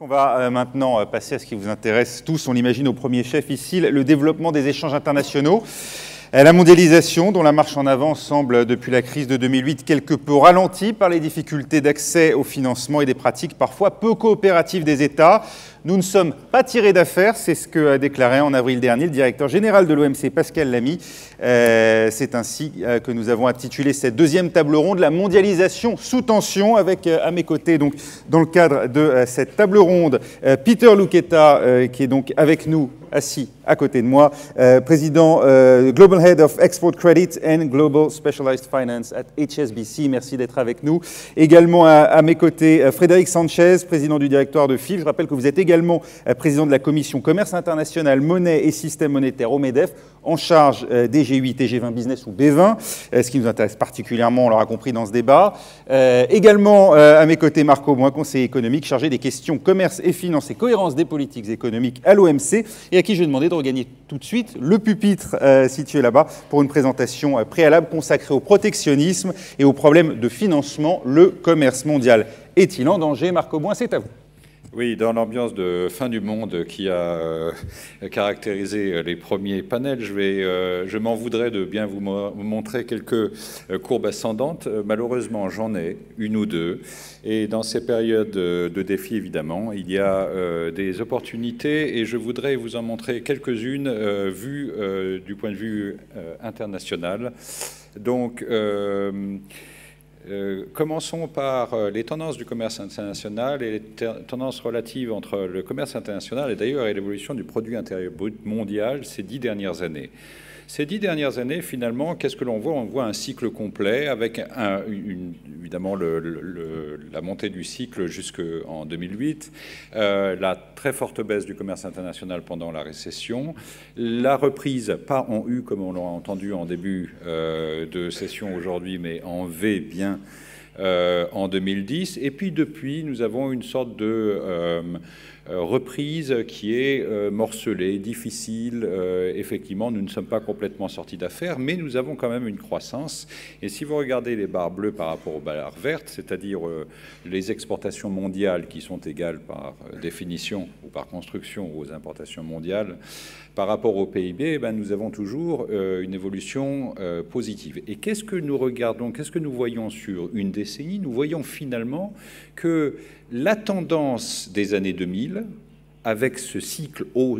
On va maintenant passer à ce qui vous intéresse tous, on l'imagine au premier chef ici, le développement des échanges internationaux. La mondialisation, dont la marche en avant semble, depuis la crise de 2008, quelque peu ralentie par les difficultés d'accès au financement et des pratiques parfois peu coopératives des États. Nous ne sommes pas tirés d'affaire, c'est ce que a déclaré en avril dernier le directeur général de l'OMC, Pascal Lamy. C'est ainsi que nous avons intitulé cette deuxième table ronde, la mondialisation sous tension, avec à mes côtés, donc, dans le cadre de cette table ronde, Peter Luqueta, qui est donc avec nous, assis à côté de moi, président Global Head of Export Credit and Global Specialized Finance at HSBC. Merci d'être avec nous. Également à mes côtés, Frédéric Sanchez, président du directoire de FIL. Je rappelle que vous êtes également président de la commission Commerce International, Monnaie et Système Monétaire au MEDEF, en charge des G8 et G20 Business ou B20, ce qui nous intéresse particulièrement, on l'aura compris dans ce débat. Également à mes côtés, Marc Auboin, conseiller économique chargé des questions commerce et finance et cohérence des politiques économiques à l'OMC, et à qui je vais demander de regagner tout de suite le pupitre situé là-bas pour une présentation préalable consacrée au protectionnisme et aux problèmes de financement. Le commerce mondial est-il en danger? Marc Auboin, c'est à vous. Oui, dans l'ambiance de fin du monde qui a caractérisé les premiers panels, je m'en voudrais de bien vous montrer quelques courbes ascendantes. Malheureusement, j'en ai une ou deux. Et dans ces périodes de défis, évidemment, il y a des opportunités. Et je voudrais vous en montrer quelques-unes vues du point de vue international. Donc, commençons par les tendances du commerce international et les tendances relatives entre le commerce international et d'ailleurs l'évolution du produit intérieur brut mondial ces 10 dernières années. Ces 10 dernières années, finalement, qu'est-ce que l'on voit? On voit un cycle complet avec évidemment la montée du cycle jusqu'en 2008, la très forte baisse du commerce international pendant la récession, la reprise, pas en U comme on l'a entendu en début de session aujourd'hui, mais en V bien en 2010. Et puis depuis, nous avons une sorte de reprise qui est morcelée, difficile. Effectivement, nous ne sommes pas complètement sortis d'affaires, mais nous avons quand même une croissance. Et si vous regardez les barres bleues par rapport aux barres vertes, c'est-à-dire les exportations mondiales qui sont égales par définition ou par construction aux importations mondiales, par rapport au PIB, nous avons toujours une évolution positive. Et qu'est-ce que nous regardons, qu'est-ce que nous voyons sur une décennie? Nous voyons finalement que la tendance des années 2000, avec ce cycle haut,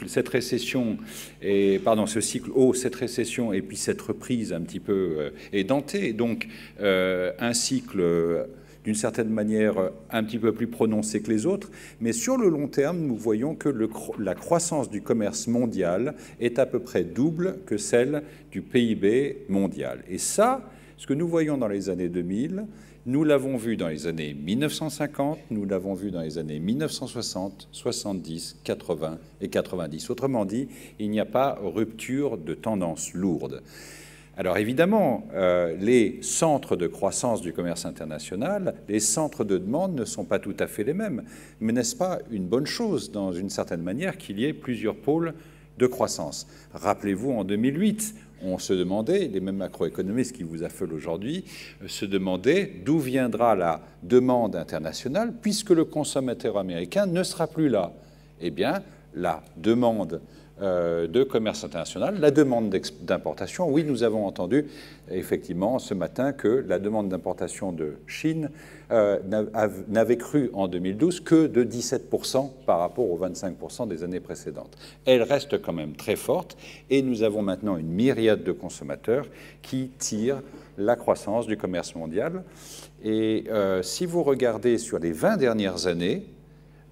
cette récession, ce cycle haut, cette récession et puis cette reprise un petit peu édentée, donc un cycle d'une certaine manière un petit peu plus prononcé que les autres, mais sur le long terme, nous voyons que la croissance du commerce mondial est à peu près double que celle du PIB mondial. Et ça, ce que nous voyons dans les années 2000, nous l'avons vu dans les années 1950, nous l'avons vu dans les années 1960, 70, 80 et 90. Autrement dit, il n'y a pas rupture de tendance lourde. Alors évidemment, les centres de croissance du commerce international, les centres de demande ne sont pas tout à fait les mêmes. Mais n'est-ce pas une bonne chose, dans une certaine manière, qu'il y ait plusieurs pôles de croissance? Rappelez-vous, en 2008, on se demandait, les mêmes macroéconomistes qui vous affolent aujourd'hui, se demandaient d'où viendra la demande internationale puisque le consommateur américain ne sera plus là. Eh bien, la demande de commerce international, la demande d'importation. Oui, nous avons entendu effectivement ce matin que la demande d'importation de Chine n'avait cru en 2012 que de 17% par rapport aux 25% des années précédentes. Elle reste quand même très forte et nous avons maintenant une myriade de consommateurs qui tirent la croissance du commerce mondial. Et si vous regardez sur les 20 dernières années,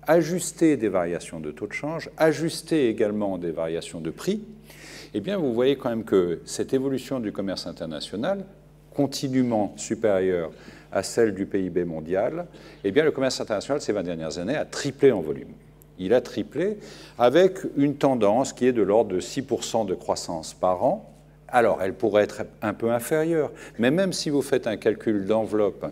ajuster des variations de taux de change, ajuster également des variations de prix, eh bien, vous voyez quand même que cette évolution du commerce international, continuellement supérieure à celle du PIB mondial, eh bien, le commerce international, ces 20 dernières années, a triplé en volume. Il a triplé avec une tendance qui est de l'ordre de 6% de croissance par an. Alors, elle pourrait être un peu inférieure, mais même si vous faites un calcul d'enveloppe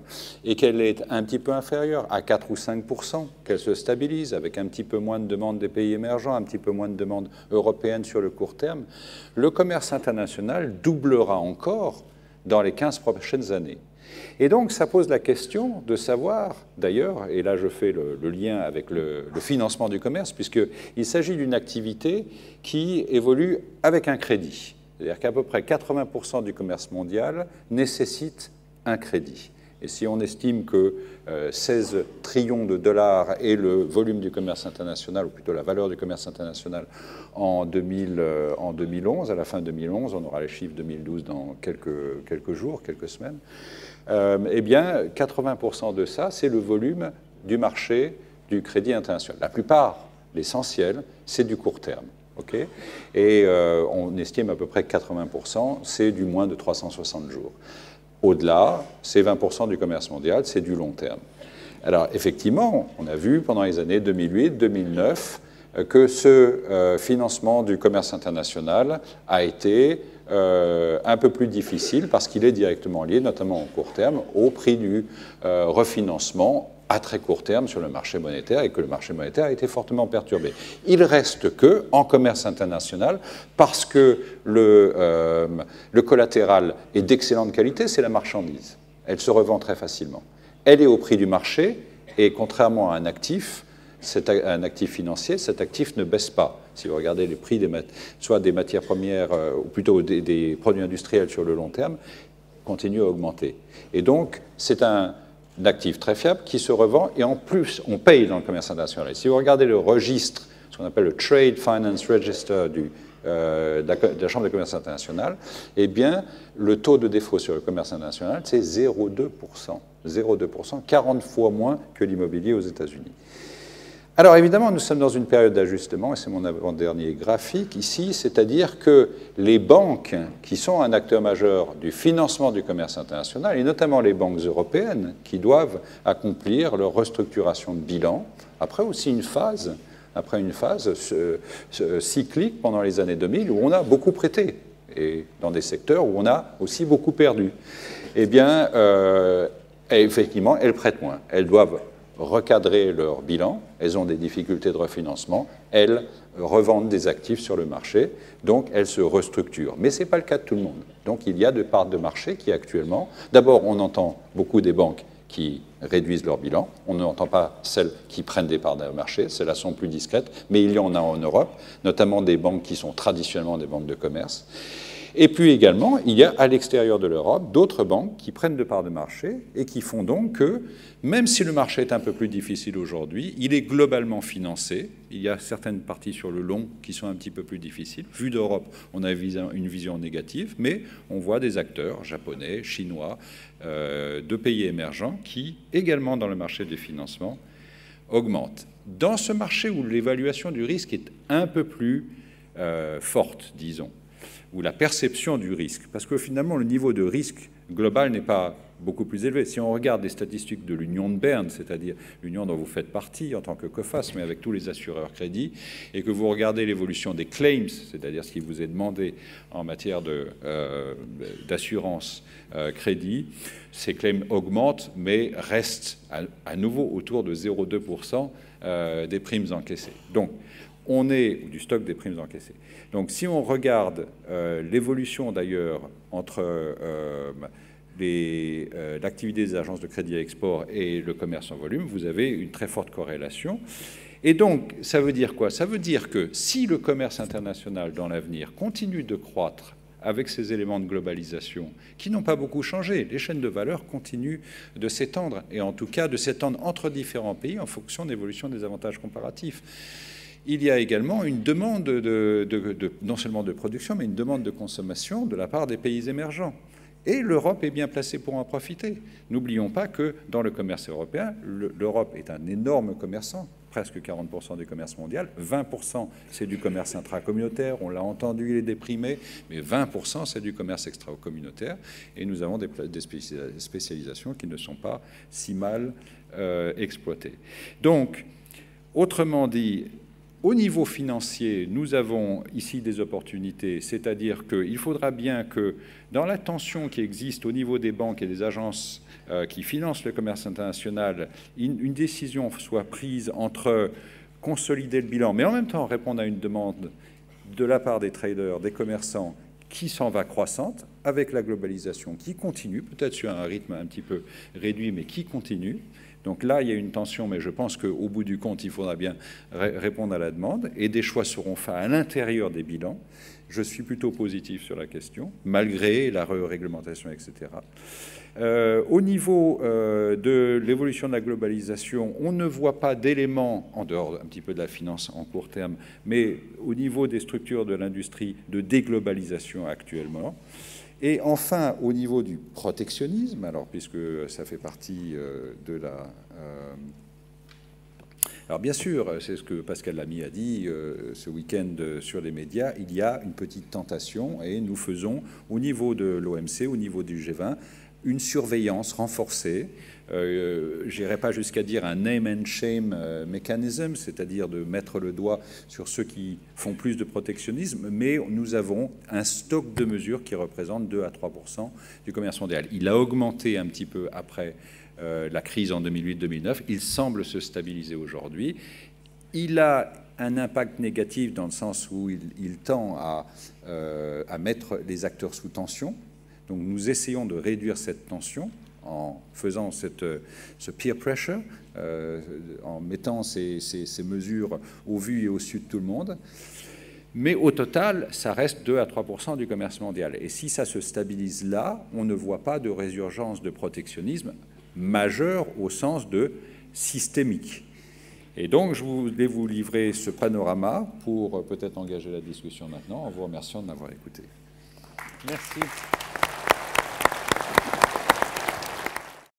et qu'elle est un petit peu inférieure à 4 ou 5%, qu'elle se stabilise avec un petit peu moins de demandes des pays émergents, un petit peu moins de demandes européennes sur le court terme, le commerce international doublera encore dans les 15 prochaines années. Et donc, ça pose la question de savoir, d'ailleurs, et là je fais le lien avec le financement du commerce, puisqu'il s'agit d'une activité qui évolue avec un crédit. C'est-à-dire qu'à peu près 80% du commerce mondial nécessite un crédit. Et si on estime que 16 trillions de dollars est le volume du commerce international, ou plutôt la valeur du commerce international en 2011, à la fin 2011, on aura les chiffres 2012 dans quelques jours, quelques semaines, eh bien 80% de ça, c'est le volume du marché du crédit international. La plupart, l'essentiel, c'est du court terme. Okay, et on estime à peu près que 80%, c'est du moins de 360 jours. Au-delà, c'est 20% du commerce mondial, c'est du long terme. Alors effectivement, on a vu pendant les années 2008-2009 que ce financement du commerce international a été un peu plus difficile parce qu'il est directement lié, notamment au court terme, au prix du refinancement à très court terme sur le marché monétaire et que le marché monétaire a été fortement perturbé. Il reste que, en commerce international, parce que le collatéral est d'excellente qualité, c'est la marchandise. Elle se revend très facilement. Elle est au prix du marché et contrairement à un actif financier, cet actif ne baisse pas. Si vous regardez les prix soit des matières premières ou plutôt des produits industriels sur le long terme, continuent à augmenter. Et donc, c'est un actif très fiable qui se revend et en plus, on paye dans le commerce international. Et si vous regardez le registre, ce qu'on appelle le Trade Finance Register de la Chambre de commerce international, eh bien, le taux de défaut sur le commerce international, c'est 0,2%. 0,2%, 40 fois moins que l'immobilier aux États-Unis. Alors évidemment, nous sommes dans une période d'ajustement, et c'est mon avant-dernier graphique ici, c'est-à-dire que les banques, qui sont un acteur majeur du financement du commerce international, et notamment les banques européennes, qui doivent accomplir leur restructuration de bilan, après aussi une phase cyclique pendant les années 2000 où on a beaucoup prêté, et dans des secteurs où on a aussi beaucoup perdu. Eh bien, effectivement, elles prêtent moins. Elles doivent recadrer leur bilan, elles ont des difficultés de refinancement, elles revendent des actifs sur le marché, donc elles se restructurent. Mais ce n'est pas le cas de tout le monde. Donc il y a des parts de marché qui actuellement, d'abord on entend beaucoup des banques qui réduisent leur bilan, on n'entend pas celles qui prennent des parts de marché, celles-là sont plus discrètes, mais il y en a en Europe, notamment des banques qui sont traditionnellement des banques de commerce. Et puis également, il y a à l'extérieur de l'Europe d'autres banques qui prennent de parts de marché et qui font donc que, même si le marché est un peu plus difficile aujourd'hui, il est globalement financé. Il y a certaines parties sur le long qui sont un petit peu plus difficiles. Vu d'Europe, on a une vision négative, mais on voit des acteurs japonais, chinois, de pays émergents qui, également dans le marché des financements, augmentent. Dans ce marché où l'évaluation du risque est un peu plus forte, disons, ou la perception du risque, parce que finalement, le niveau de risque global n'est pas beaucoup plus élevé. Si on regarde les statistiques de l'Union de Berne, c'est-à-dire l'union dont vous faites partie en tant que COFAS, mais avec tous les assureurs crédits, et que vous regardez l'évolution des claims, c'est-à-dire ce qui vous est demandé en matière d'assurance crédit, ces claims augmentent, mais restent à nouveau autour de 0,2% des primes encaissées. Donc, on est du stock des primes encaissées. Donc, si on regarde l'évolution d'ailleurs entre l'activité des agences de crédit à export et le commerce en volume, vous avez une très forte corrélation. Et donc, ça veut dire quoi? Ça veut dire que si le commerce international dans l'avenir continue de croître avec ces éléments de globalisation qui n'ont pas beaucoup changé, les chaînes de valeur continuent de s'étendre, et en tout cas de s'étendre entre différents pays en fonction de l'évolution des avantages comparatifs. Il y a également une demande non seulement de production, mais une demande de consommation de la part des pays émergents. Et l'Europe est bien placée pour en profiter. N'oublions pas que dans le commerce européen, l'Europe est un énorme commerçant, presque 40% du commerce mondial. 20% c'est du commerce intracommunautaire, on l'a entendu, il est déprimé, mais 20% c'est du commerce extracommunautaire. Et nous avons des spécialisations qui ne sont pas si mal exploitées. Donc, autrement dit, au niveau financier, nous avons ici des opportunités, c'est-à-dire qu'il faudra bien que, dans la tension qui existe au niveau des banques et des agences qui financent le commerce international, une décision soit prise entre consolider le bilan, mais en même temps répondre à une demande de la part des traders, des commerçants, qui s'en va croissante, avec la globalisation qui continue, peut-être sur un rythme un petit peu réduit, mais qui continue. Donc là, il y a une tension, mais je pense qu'au bout du compte, il faudra bien répondre à la demande, et des choix seront faits à l'intérieur des bilans. Je suis plutôt positif sur la question, malgré la réglementation, etc. Au niveau de l'évolution de la globalisation, on ne voit pas d'éléments, en dehors un petit peu de la finance en court terme, mais au niveau des structures de l'industrie, de déglobalisation actuellement. Et enfin, au niveau du protectionnisme, alors puisque ça fait partie de la... alors bien sûr, c'est ce que Pascal Lamy a dit ce week-end sur les médias, il y a une petite tentation et nous faisons au niveau de l'OMC, au niveau du G20, une surveillance renforcée. Je n'irai pas jusqu'à dire un name and shame mechanism, c'est-à-dire de mettre le doigt sur ceux qui font plus de protectionnisme, mais nous avons un stock de mesures qui représente 2 à 3% du commerce mondial. Il a augmenté un petit peu après la crise en 2008-2009. Il semble se stabiliser aujourd'hui. Il a un impact négatif dans le sens où il tend à mettre les acteurs sous tension. Donc nous essayons de réduire cette tension en faisant ce peer pressure, en mettant ces mesures au vu et au su de tout le monde. Mais au total, ça reste 2 à 3% du commerce mondial. Et si ça se stabilise là, on ne voit pas de résurgence de protectionnisme majeur au sens de systémique. Et donc, je voulais vous livrer ce panorama pour peut-être engager la discussion maintenant, en vous remerciant de m'avoir écouté. Merci.